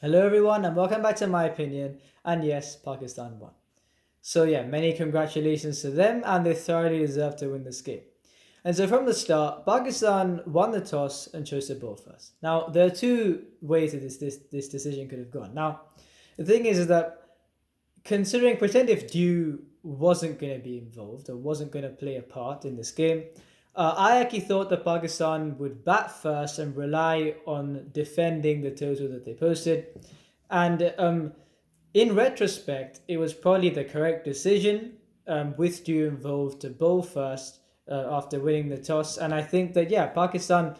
Hello, everyone, and welcome back to My Opinion. And yes, Pakistan won. So, yeah, many congratulations to them, and they thoroughly deserve to win this game. And so, from the start, Pakistan won the toss and chose to bowl first. Now, there are two ways that this decision could have gone. Now, the thing is that considering, pretend if Dew wasn't going to be involved or wasn't going to play a part in this game, I actually thought that Pakistan would bat first and rely on defending the total that they posted. And in retrospect, it was probably the correct decision with Dew involved to bowl first after winning the toss. And I think that, yeah, Pakistan,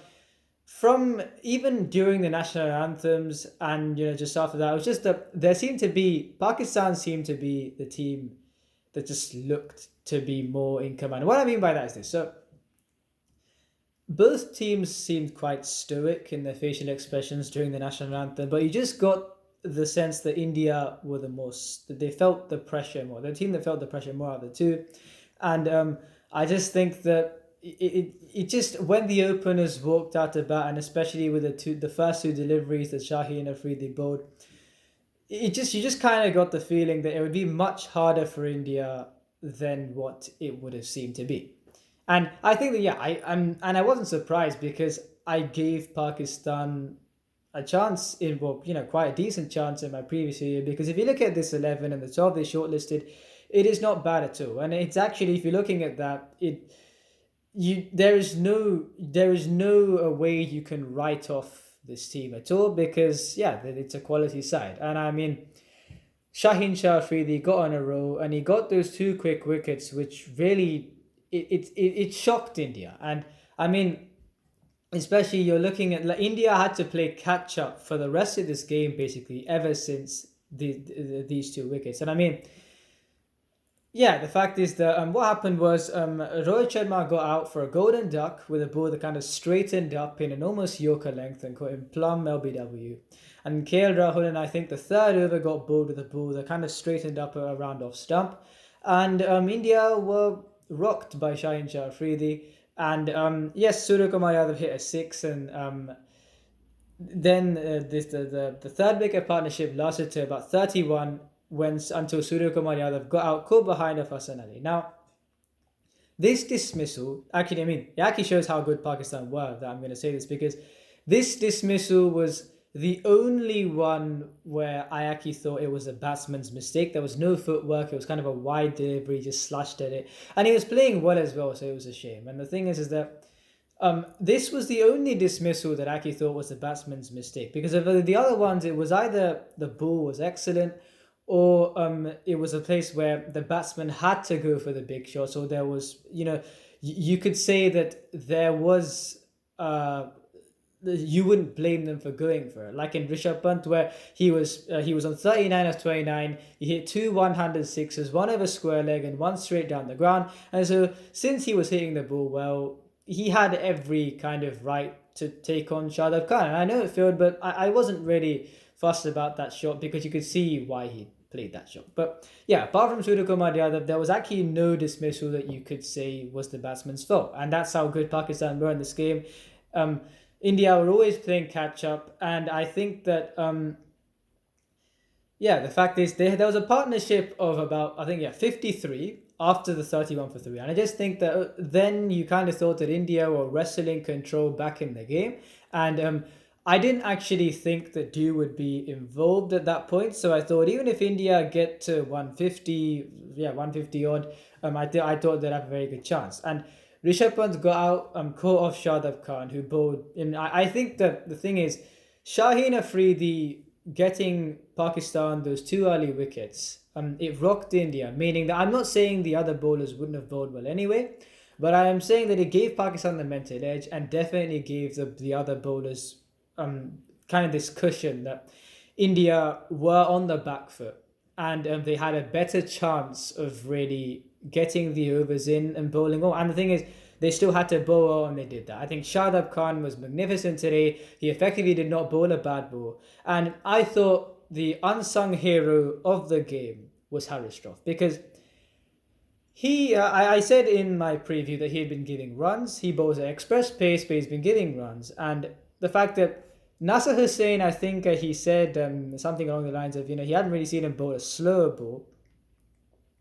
from even during the national anthems and just after that, it was just that there seemed to be Pakistan seemed to be the team that just looked to be more in command. What I mean by that is this: so both teams seemed quite stoic in their facial expressions during the national anthem, but you just got the sense that India were the most that they felt the pressure more. The team that felt the pressure more out of the two, and I just think that it just when the openers walked out to bat, and especially with the first two deliveries that Shaheen Afridi bowled, it just you just kind of got the feeling that it would be much harder for India than what it would have seemed to be. And I think that, yeah, and I wasn't surprised because I gave Pakistan a chance in, well, quite a decent chance in my previous year, because if you look at this 11 and the 12 they shortlisted, it is not bad at all. And it's actually, if you're looking at that, it you there is no way you can write off this team at all, because yeah, it's a quality side. And I mean, Shaheen Shah Afridi got on a roll and he got those two quick wickets, which really it shocked India. And I mean, especially you're looking at, like, India had to play catch up for the rest of this game basically ever since these two wickets. And I mean, yeah, the fact is that what happened was Rohit Sharma got out for a golden duck with a ball that kind of straightened up in an almost Yorker length and caught him plumb LBW. And KL Rahul, and I think the third over, got bowled with a ball that kind of straightened up around off stump. And India were rocked by Shaheen Shah Afridi. And yes, Surya Kumar Yadav hit a six, and then the third wicket partnership lasted to about 31 when until Surya Kumar Yadav got out caught behind of Hassan Ali. Now, this dismissal, actually, I mean, it actually shows how good Pakistan were that I'm going to say this, because this dismissal was the only one where I actually thought it was a batsman's mistake. There was no footwork. It was kind of a wide delivery, just slashed at it. And he was playing well as well, so it was a shame. And the thing is that this was the only dismissal that I actually thought was the batsman's mistake, because of the other ones, it was either the ball was excellent, or it was a place where the batsman had to go for the big shots, or there was, you could say that there was. You wouldn't blame them for going for it. Like in Rishabh Pant, where he was on 39 of 29, he hit two one-handed sixes, one over square leg and one straight down the ground. And so since he was hitting the ball well, he had every kind of right to take on Shadab Khan. And I know it failed, but I wasn't really fussed about that shot, because you could see why he played that shot. But yeah, apart from Surya Kumar Yadav, there was actually no dismissal that you could say was the batsman's fault. And that's how good Pakistan were in this game. Um, India were always playing catch up, and I think that yeah, the fact is there was a partnership of about, I think, yeah, 53 after the 31 for 3. And I just think that then you kind of thought that India were wrestling control back in the game. And I didn't actually think that Dew would be involved at that point. So I thought even if India get to 150, yeah, 150 odd, I thought they'd have a very good chance. And Rishabh Pant got out, caught off Shadab Khan, who bowled. And I think that the thing is, Shaheen Afridi getting Pakistan those two early wickets, it rocked India, meaning that I'm not saying the other bowlers wouldn't have bowled well anyway, but I am saying that it gave Pakistan the mental edge and definitely gave the other bowlers kind of this cushion that India were on the back foot, and they had a better chance of really getting the overs in and bowling well. And the thing is, they still had to bowl well, and they did that. I think Shadab Khan was magnificent today. He effectively did not bowl a bad ball. And I thought the unsung hero of the game was Harris Shroff, because I said in my preview that he had been giving runs. He bowls at express pace, but he's been giving runs. And the fact that Nasser Hussain, I think he said something along the lines of, he hadn't really seen him bowl a slower ball,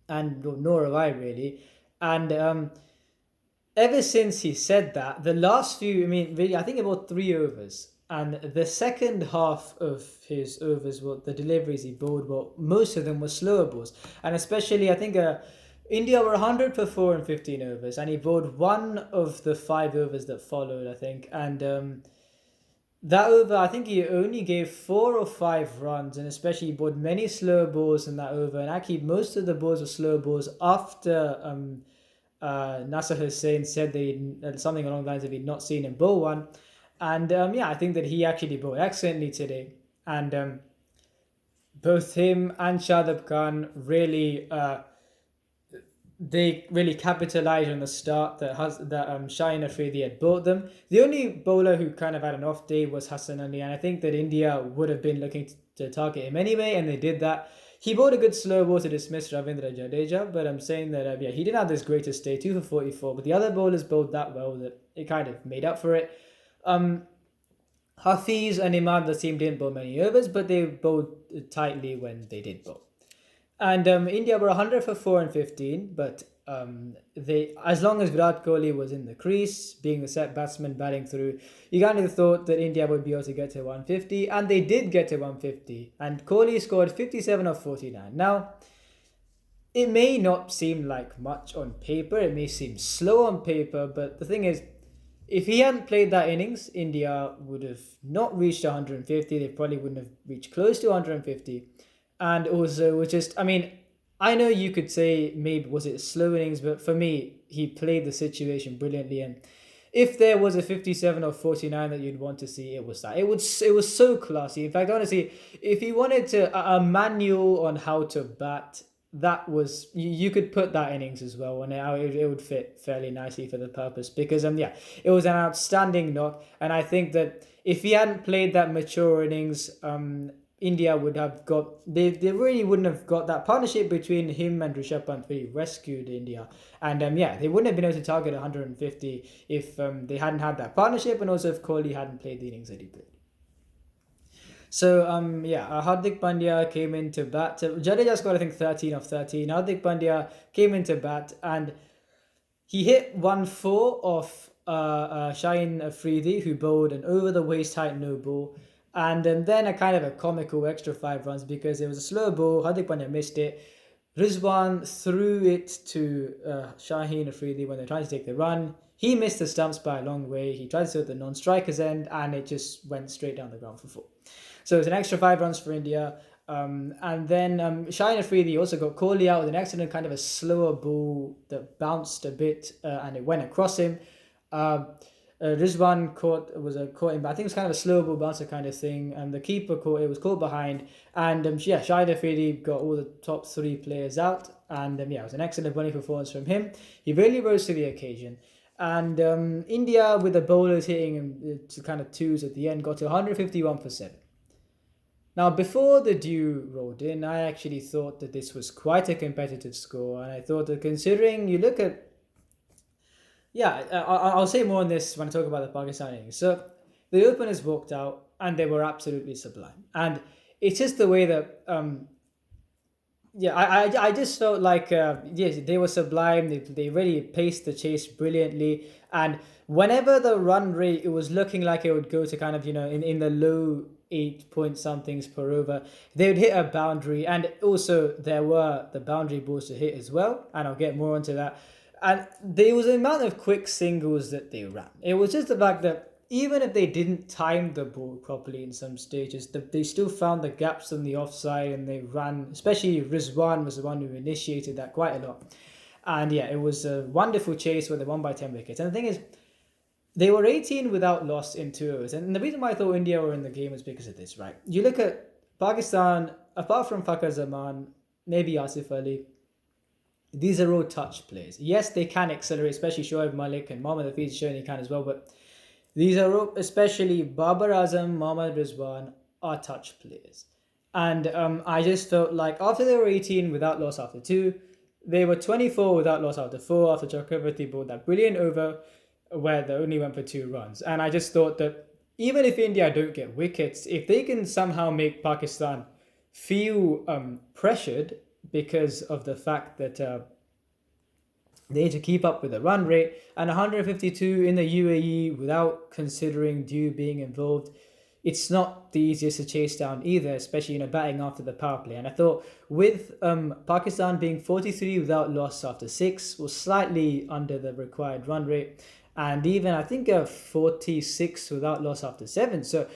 and nor have I really. And ever since he said that, the last few, I mean, really, I think about 3 overs. And the second half of his overs, well, the deliveries he bowled, well, most of them were slower balls. And especially, I think India were 100 for 4 in 15 overs, and he bowled one of the 5 overs that followed, I think. And that over, I think he only gave 4 or 5 runs, and especially he bowled many slow balls in that over. And actually, most of the balls were slow balls after Nasser Hussain said something along the lines of he'd not seen him bowl one. And yeah, I think that he actually bowled excellently today. And both him and Shadab Khan really they really capitalized on the start that Shaheen Afridi had brought them. The only bowler who kind of had an off day was Hassan Ali, and I think that India would have been looking to target him anyway, and they did that. He bowled a good slow ball to dismiss Ravindra Jadeja, but I'm saying that yeah, he didn't have this greatest day, 2 for 44, but the other bowlers bowled that well that it kind of made up for it. Hafiz and Imad, the team didn't bowl many overs, but they bowled tightly when they did bowl. And India were 100 for 4 and 15, but they, as long as Virat Kohli was in the crease, being the set batsman batting through, you kind of thought that India would be able to get to 150, and they did get to 150. And Kohli scored 57 of 49. Now, it may not seem like much on paper, it may seem slow on paper, but the thing is, if he hadn't played that innings, India would have not reached 150. They probably wouldn't have reached close to 150. And also, was just, I mean, I know you could say maybe was it slow innings, but for me, he played the situation brilliantly. And if there was a 57 or 49 that you'd want to see, it was that. It was so classy. In fact, honestly, if you wanted a manual on how to bat, that was you could put that innings as well, and it would fit fairly nicely for the purpose, because yeah, it was an outstanding knock. And I think that if he hadn't played that mature innings, India would have got, they really wouldn't have got that partnership between him and Rishabh Pant really rescued India. And yeah, they wouldn't have been able to target 150 if they hadn't had that partnership, and also if Kohli hadn't played the innings that he played. So yeah, Hardik Pandya came into bat. Jadeja scored I think 13 of 13. Hardik Pandya came into bat, and he hit 1-4 off Shaheen Afridi, who bowled an over the waist height no ball. And then a kind of a comical extra 5 runs because it was a slow ball. Hardik Pandya missed it. Rizwan threw it to Shaheen Afridi when they're trying to take the run. He missed the stumps by a long way. He tried to hit the non-striker's end, and it just went straight down the ground for 4. So it's an extra 5 runs for India. And then Shaheen Afridi also got Kohli out with an excellent kind of a slower ball that bounced a bit and it went across him. Rizwan caught him, but I think it was kind of a slow ball bouncer kind of thing, and the keeper was caught behind. And yeah, Shaheen Afridi got all the top 3 players out, and yeah, it was an excellent bowling performance from him. He really rose to the occasion. And India, with the bowlers hitting to kind of twos at the end, got to 151 for 7. Now, before the dew rolled in, I actually thought that this was quite a competitive score, and I thought that considering you look at, yeah, I'll say more on this when I talk about the Pakistan innings. So the openers walked out, and they were absolutely sublime. And it's just the way that, yeah, I just felt like, yes, they were sublime. They really paced the chase brilliantly. And whenever the run rate, it was looking like it would go to kind of, in the low 8 point somethings per over, they would hit a boundary. And also there were the boundary balls to hit as well, and I'll get more onto that. And there was an amount of quick singles that they ran. It was just the fact that even if they didn't time the ball properly in some stages, they still found the gaps on the offside, and they ran, especially Rizwan was the one who initiated that quite a lot. And yeah, it was a wonderful chase where they won by 10 wickets. And the thing is, they were 18 without loss in 2 overs. And the reason why I thought India were in the game was because of this, right? You look at Pakistan, apart from Fakhar Zaman, maybe Asif Ali, these are all touch players. Yes, they can accelerate, especially Shoaib Malik and Mohammad Hafiz showing he can as well, but these are all, especially Babar Azam, Mohammad Rizwan, are touch players. And I just felt like after they were 18 without loss after 2, they were 24 without loss after 4, after Chakravarti bowled that brilliant over where they only went for 2 runs. And I just thought that even if India don't get wickets, if they can somehow make Pakistan feel pressured because of the fact that they need to keep up with the run rate, and 152 in the UAE without considering Dew being involved, it's not the easiest to chase down either, especially batting after the power play. And I thought with Pakistan being 43 without loss after 6 was slightly under the required run rate, and even I think 46 without loss after 7. So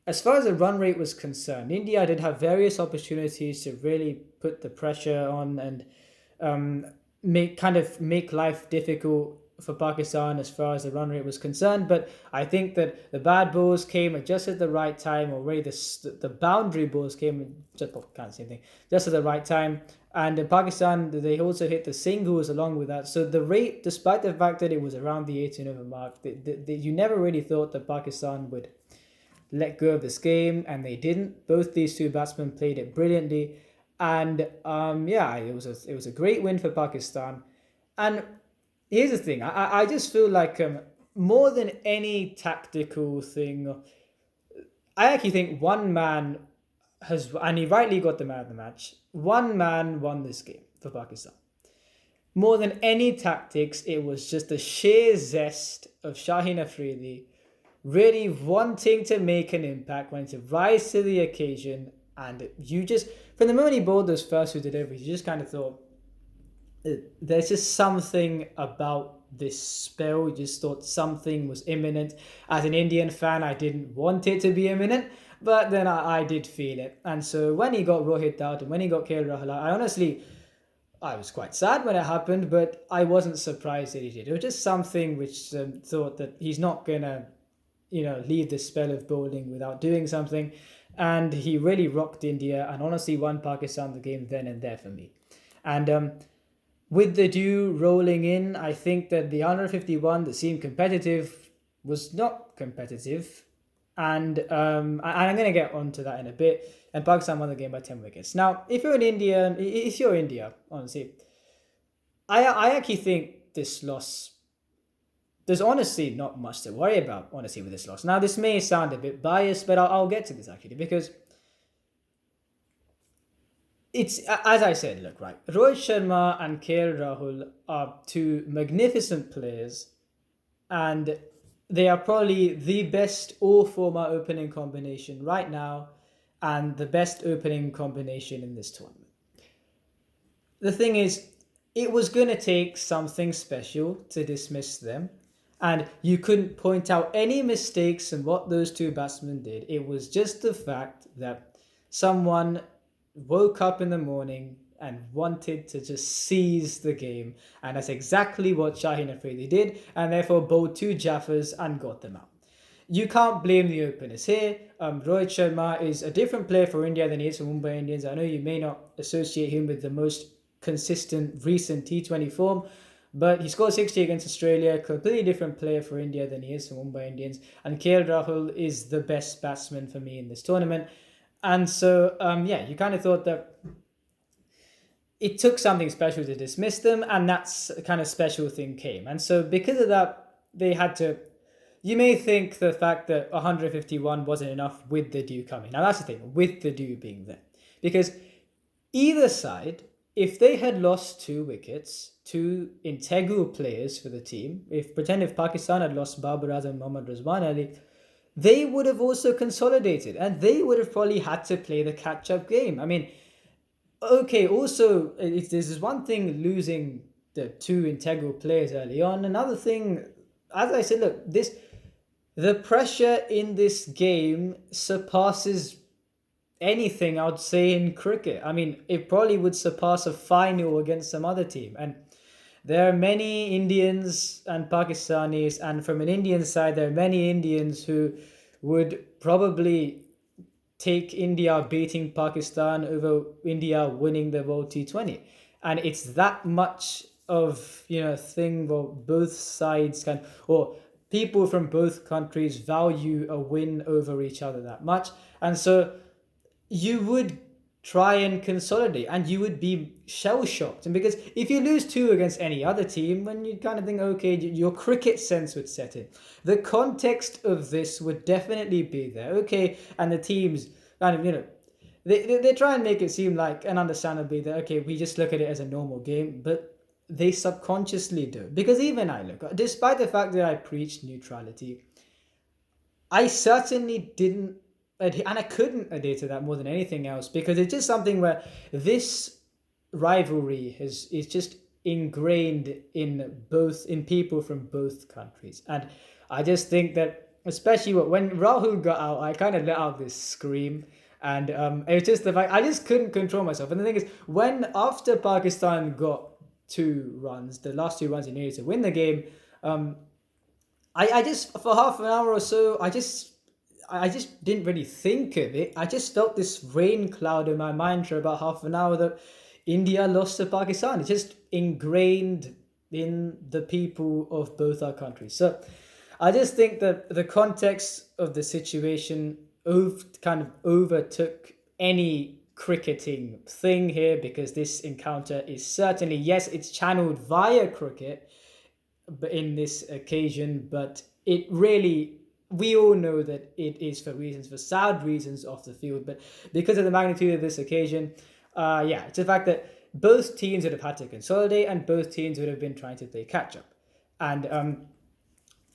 as far as the run rate was concerned, India did have various opportunities to really put the pressure on and make life difficult for Pakistan as far as the run rate was concerned. But I think that the bad balls came at just at the right time, or really the boundary balls came just kind of same thing, just at the right time. And in Pakistan, they also hit the singles along with that. So the rate, despite the fact that it was around the 18 over mark, you never really thought that Pakistan would let go of this game, and they didn't. Both these two batsmen played it brilliantly, and yeah, it was a great win for Pakistan. And here's the thing, I just feel like more than any tactical thing, I actually think one man has, and he rightly got the man of the match. One man won this game for Pakistan. More than any tactics, it was just the sheer zest of Shaheen Afridi really wanting to make an impact, wanting to rise to the occasion. And you just, from the moment he bowled those first two deliveries, you just kind of thought, there's just something about this spell. You just thought something was imminent. As an Indian fan, I didn't want it to be imminent, but then I did feel it. And so when he got Rohit out and when he got KL Rahul out, I was quite sad when it happened, but I wasn't surprised that he did. It was just something which thought that he's not going to leave this spell of bowling without doing something. And he really rocked India and honestly won Pakistan the game then and there for me. And with the Dew rolling in, I think that the 151 that seemed competitive was not competitive. And I'm going to get onto that in a bit. And Pakistan won the game by 10 wickets. Now, if you're India, honestly, I actually think this loss, there's honestly not much to worry about, honestly, with this loss. Now, this may sound a bit biased, but I'll get to this actually, because it's, as I said, look, right, Rohit Sharma and KL Rahul are two magnificent players, and they are probably the best all-former opening combination right now, and the best opening combination in this tournament. The thing is, it was going to take something special to dismiss them. And you couldn't point out any mistakes in what those two batsmen did. It was just the fact that someone woke up in the morning and wanted to just seize the game. And that's exactly what Shaheen Afridi did, and therefore bowled two Jaffers and got them out. You can't blame the openers here. Rohit Sharma is a different player for India than he is for Mumbai Indians. I know you may not associate him with the most consistent recent T20 form, but he scored 60 against Australia, completely different player for India than he is for Mumbai Indians. And KL Rahul is the best batsman for me in this tournament. And so, you kind of thought that it took something special to dismiss them, and that's a kind of special thing came. And so because of that, they had to, you may think the fact that 151 wasn't enough with the Dew coming. Now that's the thing, with the Dew being there. Because either side, if they had lost 2 wickets, 2 integral players for the team, if Pakistan had lost Babar Azam and Mohammad Rizwan Ali, they would have also consolidated, and they would have probably had to play the catch-up game. I mean, okay, also, this is one thing losing the 2 integral players early on. Another thing, as I said, look, the pressure in this game surpasses anything I would say in cricket. I mean, it probably would surpass a final against some other team. And there are many Indians and Pakistanis, and from an Indian side, there are many Indians who would probably take India beating Pakistan over India winning the World T20. And it's that much of, thing where both sides can, or people from both countries value a win over each other that much. And so you would try and consolidate, and you would be shell shocked. And because if you lose two against any other team, then you kind of think, okay, your cricket sense would set in. The context of this would definitely be there. Okay, and the teams kind of, they try and make it seem like, and understandably, that okay, we just look at it as a normal game, but they subconsciously do. Because even I look, despite the fact that I preached neutrality, I certainly didn't adhere, and I couldn't adhere to that more than anything else, because it's just something where this rivalry is just ingrained in people from both countries. And I just think that, especially when Rahul got out, I kind of let out this scream. And it was just the fact I just couldn't control myself. And the thing is, when after Pakistan got 2 runs, the last 2 runs he needed to win the game, um, I just for half an hour or so, I just didn't really think of it. I just felt this rain cloud in my mind for about half an hour that India lost to Pakistan. It's just ingrained in the people of both our countries. So I just think that the context of the situation kind of overtook any cricketing thing here, because this encounter is certainly, yes, it's channeled via cricket, but in this occasion, but it really, we all know that it is for sad reasons off the field, but because of the magnitude of this occasion, yeah, it's the fact that both teams would have had to consolidate, and both teams would have been trying to play catch up. And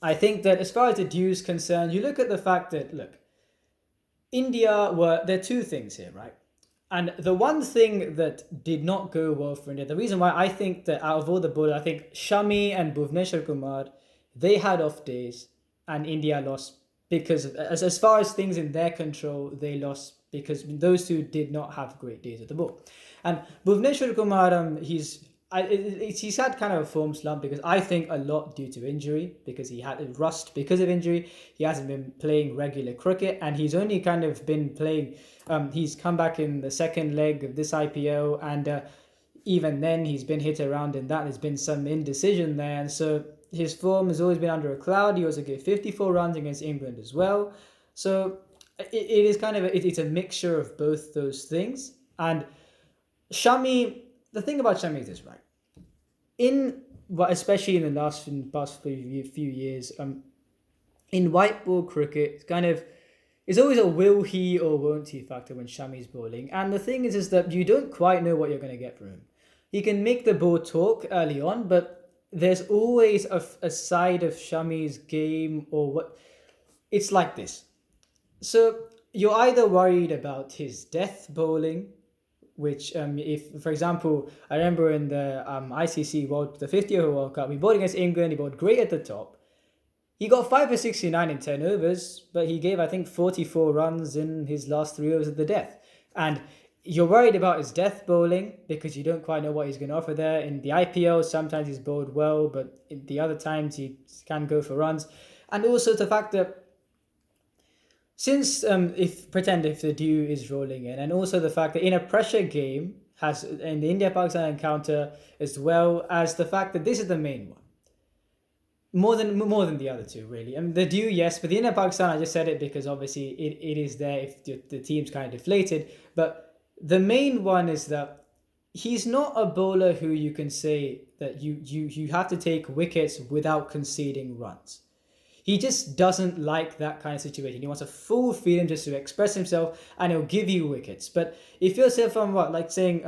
I think that as far as the due is concerned, you look at the fact that, look, there are 2 things here, right? And the one thing that did not go well for India, the reason why I think that out of all the bowlers, I think Shami and Bhuvneshwar Kumar, they had off days, and India lost because as far as things in their control, they lost because those two did not have great days at the ball. And Bhuvneshwar Kumar, he's had kind of a form slump, because I think a lot due to injury, because he had rust because of injury. He hasn't been playing regular cricket, and he's only kind of been playing. He's come back in the second leg of this IPL, and even then he's been hit around in that. There's been some indecision there, and so his form has always been under a cloud. He also gave 54 runs against England as well. So it is kind of it's a mixture of both those things. And Shami, the thing about Shami is this, right? Especially in the past few years, in white ball cricket, it's always a will he or won't he factor when Shami's bowling. And the thing is that you don't quite know what you're going to get from him. He can make the ball talk early on, but there's always a side of Shami's game, or what. It's like this. So you're either worried about his death bowling, which if, for example, I remember in the ICC the 50th World Cup, he bowled against England, he bowled great at the top. He got 5 for 69 in 10 overs, but he gave, I think, 44 runs in his last 3 overs of the death. And you're worried about his death bowling, because you don't quite know what he's going to offer there. In the IPL, sometimes he's bowled well, but in the other times he can go for runs. And also the fact that since if the dew is rolling in, and also the fact that in a pressure game, has in the India-Pakistan encounter, as well as the fact that this is the main one, more than the other two, really. I mean, the dew, yes, but the India-Pakistan, I just said it because obviously it is there if the team's kind of deflated, but the main one is that he's not a bowler who you can say that you have to take wickets without conceding runs. He just doesn't like that kind of situation. He wants a full freedom just to express himself, and he'll give you wickets. But if you're saying from saying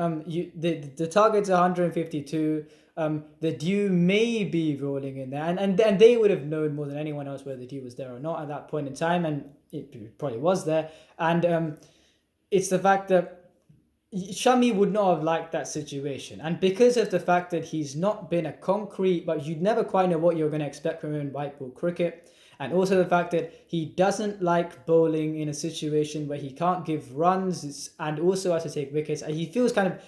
the target's 152, the dew may be rolling in there, and they would have known more than anyone else whether the dew was there or not at that point in time, and it probably was there. And it's the fact that Shami would not have liked that situation, and because of the fact that he's not been a concrete, but you'd never quite know what you're going to expect from him in white ball cricket, and also the fact that he doesn't like bowling in a situation where he can't give runs and also has to take wickets, and he feels kind of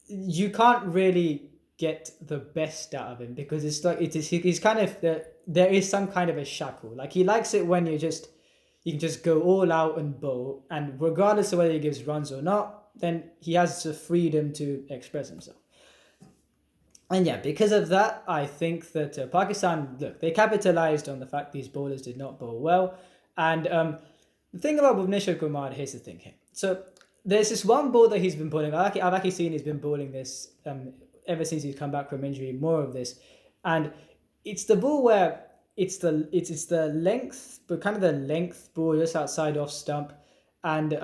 you can't really get the best out of him, because he's kind of there is some kind of a shackle. Like, he likes it when you can just go all out and bowl, and regardless of whether he gives runs or not, then he has the freedom to express himself. And yeah, because of that, I think that Pakistan, look, they capitalized on the fact these bowlers did not bowl well. And the thing about Bhuvneshwar Kumar, here's the thing here. So there's this one ball that he's been bowling. I've actually seen he's been bowling this ever since he's come back from injury. More of this, and it's the ball where it's the length, but kind of the length ball just outside off stump, and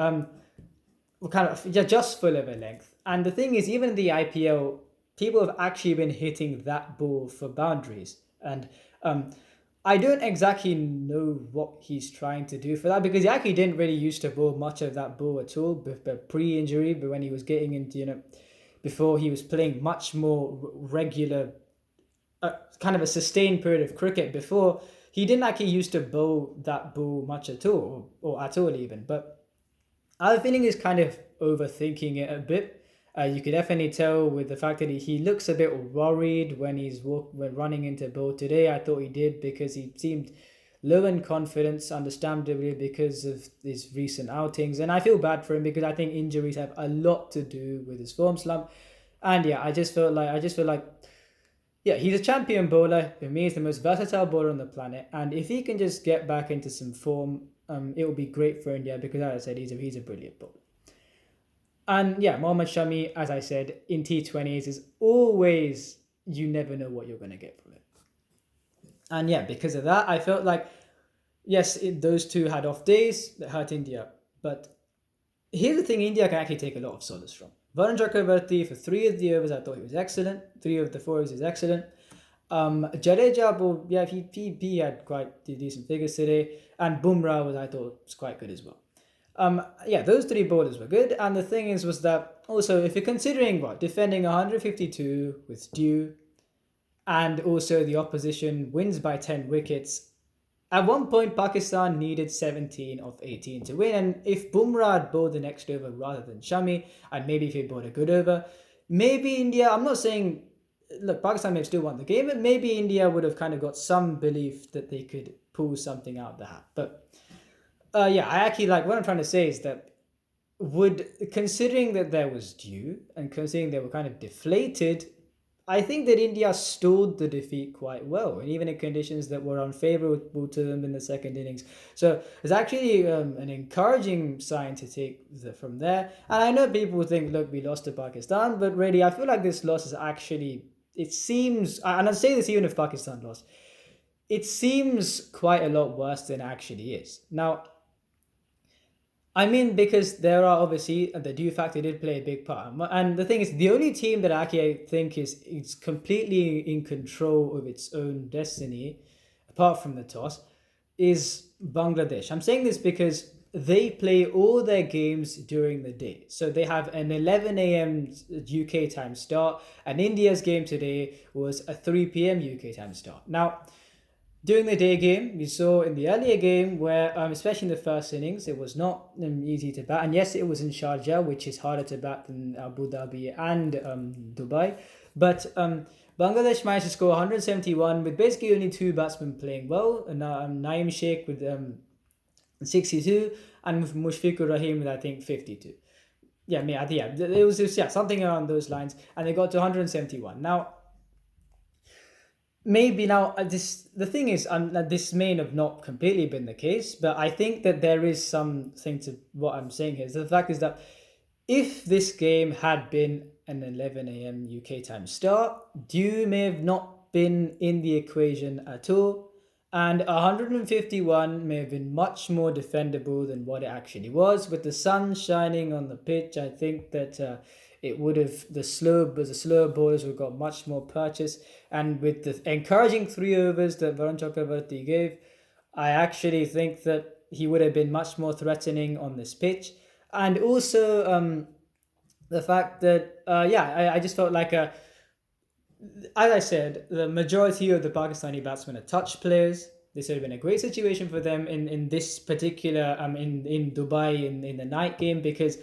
kind of yeah, just full of a length. And the thing is, even in the IPL, people have actually been hitting that ball for boundaries, and I don't exactly know what he's trying to do for that because he actually didn't really used to bowl much of that ball at all, but pre-injury, but when he was getting into before he was playing much more regular, kind of a sustained period of cricket before he didn't actually used to bowl that ball much at all or at all even, but. I have a feeling he's kind of overthinking it a bit. You could definitely tell with the fact that he looks a bit worried when when running into bowl today. I thought he did because he seemed low in confidence, understandably because of his recent outings. And I feel bad for him because I think injuries have a lot to do with his form slump. And yeah, I just feel like yeah, he's a champion bowler. For me, he's the most versatile bowler on the planet. And if he can just get back into some form, it will be great for India because, as I said, he's a brilliant bowler. And yeah, Mohammad Shami, as I said, in T20s is always, you never know what you're going to get from it. And yeah, because of that, I felt like, yes, those two had off days that hurt India. But here's the thing, India can actually take a lot of solace from. Varun Chakravarti, for 3 of the overs, I thought he was excellent. 3 of the 4 overs is excellent. Jadeja, well, yeah, he had quite decent figures today. And Bumrah was, I thought, was quite good as well. Yeah, those three bowlers were good. And the thing was that also, if you're considering what, defending 152 with due, and also the opposition wins by 10 wickets, at one point, Pakistan needed 17 of 18 to win. And if Bumrah had bowled the next over rather than Shami, and maybe if he bowled a good over, maybe India, I'm not saying, look, Pakistan may have still won the game, but maybe India would have kind of got some belief that they could pull something out of the hat. But yeah, I actually like what I'm trying to say is that considering that there was due and considering they were kind of deflated, I think that India stalled the defeat quite well, and even in conditions that were unfavorable to them in the second innings. So it's actually an encouraging sign to take from there. And I know people think, look, we lost to Pakistan, but really, I feel like this loss is actually, it seems, and I'll say this even if Pakistan lost, it seems quite a lot worse than it actually is. Now, I mean, because there are obviously the due factor did play a big part, and the thing is, the only team that actually I think is completely in control of its own destiny, apart from the toss, is Bangladesh. I'm saying this because they play all their games during the day, so they have an 11 a.m. UK time start, and India's game today was a 3 p.m. UK time start. Now, during the day game, we saw in the earlier game where, especially in the first innings, it was not easy to bat. And yes, it was in Sharjah, which is harder to bat than Abu Dhabi and Dubai. But Bangladesh managed to score 171 with basically only two batsmen playing well. Naeem Sheikh with 62 and Mushfiqur Rahim with, I think, 52. Yeah, it was just, yeah, something around those lines. And they got to 171. Now, maybe now the thing is this may have not completely been the case, but I think that there is something to what I'm saying here. The fact is that if this game had been an 11 a.m. UK time start, Dew may have not been in the equation at all, and 151 may have been much more defendable than what it actually was. With the sun shining on the pitch, I think that it would have the slower bowlers would have got much more purchase. And with the encouraging 3 overs that Varun Chakravarti gave, I actually think that he would have been much more threatening on this pitch. And also the fact that I just felt like as I said, the majority of the Pakistani batsmen are touch players. This would have been a great situation for them in this particular in Dubai in the night game because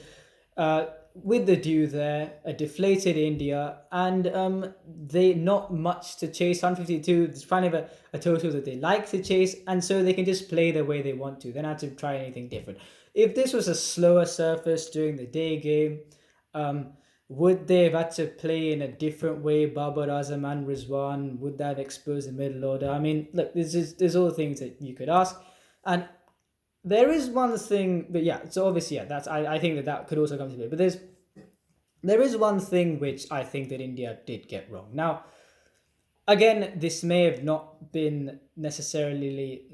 with the dew there, a deflated India, and they not much to chase. 152, it's kind of a total that they like to chase, and so they can just play the way they want to. They don't have to try anything different. If this was a slower surface during the day game, would they have had to play in a different way? Babar Azam and Rizwan, would that have exposed the middle order? I mean, look, there's all things that you could ask, and there is one thing, but yeah, so obviously, yeah, I think that could also come to play. But there is one thing which I think that India did get wrong. Now, again, this may have not been necessarily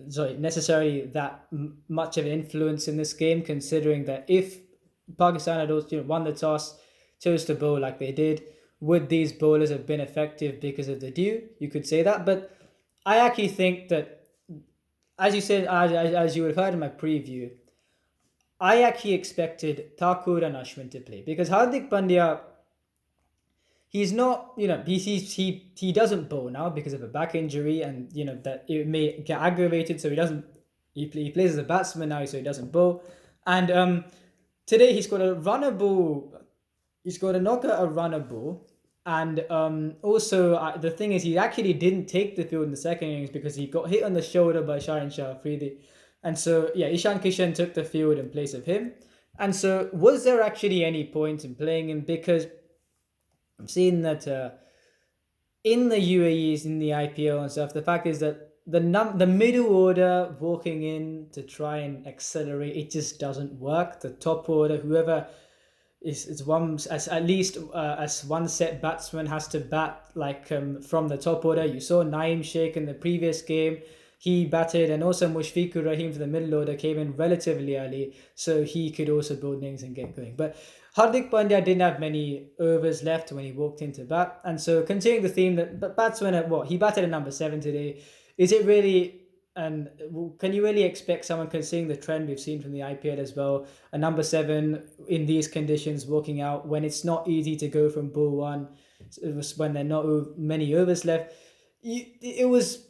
that much of an influence in this game, considering that if Pakistan had also won the toss, chose to bowl like they did, would these bowlers have been effective because of the dew? You could say that, but I actually think that, as you said, as you would have heard in my preview, I actually expected Thakur and Ashwin to play because Hardik Pandya, he's not, he doesn't bowl now because of a back injury, and that it may get aggravated, so he doesn't. He plays as a batsman now, so he doesn't bowl. And today he's got a runner ball. He's got a knocker, a runner ball, and also the thing is he actually didn't take the field in the second innings because he got hit on the shoulder by Shaheen Shah Afridi, and so yeah, Ishan Kishan took the field in place of him. And so was there actually any point in playing him? Because I'm seeing that in the UAEs, in the IPL and stuff, the fact is that the middle order walking in to try and accelerate, it just doesn't work. The top order, whoever is one as at least as one set batsman has to bat like from the top order. You saw Naeem Sheikh in the previous game. He batted, and also Mushfiqur Rahim for the middle order came in relatively early, so he could also build innings and get going. But Hardik Pandya didn't have many overs left when he walked into bat, and so continuing the theme that batsman at he batted at number 7 today. Is it really? And can you really expect someone considering the trend we've seen from the IPL as well, a number 7 in these conditions walking out when it's not easy to go from ball one, it was when there are not many overs left. It was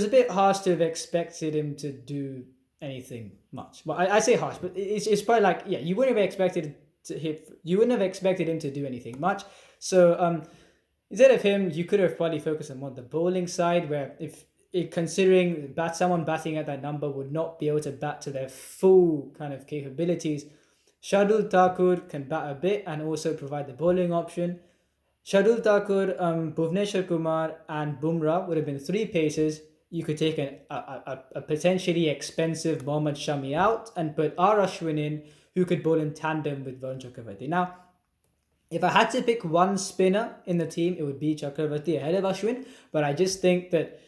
a bit harsh to have expected him to do anything much. Well, I say harsh, but it's probably like, yeah, you wouldn't have expected you wouldn't have expected him to do anything much. So instead of him, you could have probably focused on more the bowling side, where if considering someone batting at that number would not be able to bat to their full kind of capabilities. Shardul Thakur can bat a bit and also provide the bowling option. Shardul Thakur, Bhuvneshwar Kumar, and Bumrah would have been 3 paces. You could take a potentially expensive Mohammad Shami out and put R. Ashwin in, who could bowl in tandem with Varun Chakravarti. Now, if I had to pick one spinner in the team, it would be Chakravarti ahead of Ashwin, but I just think that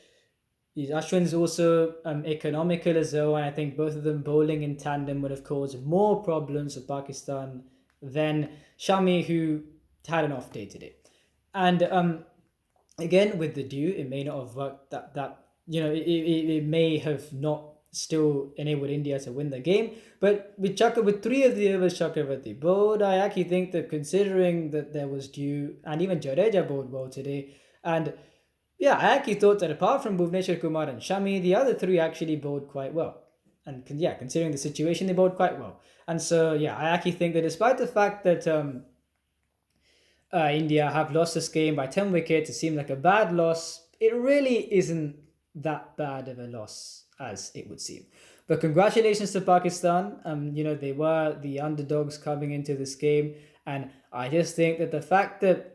Ashwin's also economical as well, and I think both of them bowling in tandem would have caused more problems for Pakistan than Shami, who had an off day today. And again, with the dew, it may not have worked it may have not still enabled India to win the game. But with 3 of the overs Chakravarti bowled, I actually think that considering that there was dew, and even Jadeja bowled well today, and yeah, I actually thought that apart from Bhuvneshwar Kumar and Shami, the other 3 actually bowled quite well. And yeah, considering the situation, they bowled quite well. And so, yeah, I actually think that despite the fact that India have lost this game by 10 wickets, it seemed like a bad loss, it really isn't that bad of a loss as it would seem. But congratulations to Pakistan. They were the underdogs coming into this game. And I just think that the fact that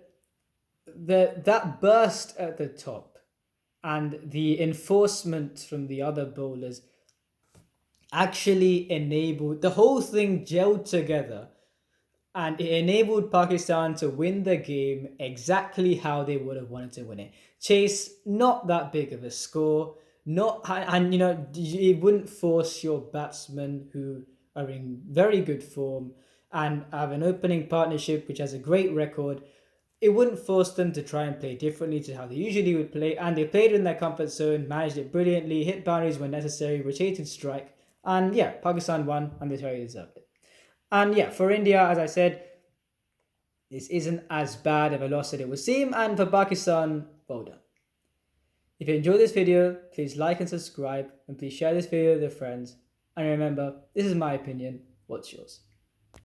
that burst at the top and the enforcement from the other bowlers actually enabled the whole thing gelled together, and it enabled Pakistan to win the game exactly how they would have wanted to win it. Chase not that big of a score, it wouldn't force your batsmen who are in very good form and have an opening partnership which has a great record. It wouldn't force them to try and play differently to how they usually would play, and they played in their comfort zone, managed it brilliantly, hit boundaries when necessary, rotated strike, and yeah, Pakistan won, and they very deserved it. And yeah, for India, as I said, this isn't as bad of a loss as it would seem, and for Pakistan, well done. If you enjoyed this video, please like and subscribe, and please share this video with your friends. And remember, this is my opinion, what's yours?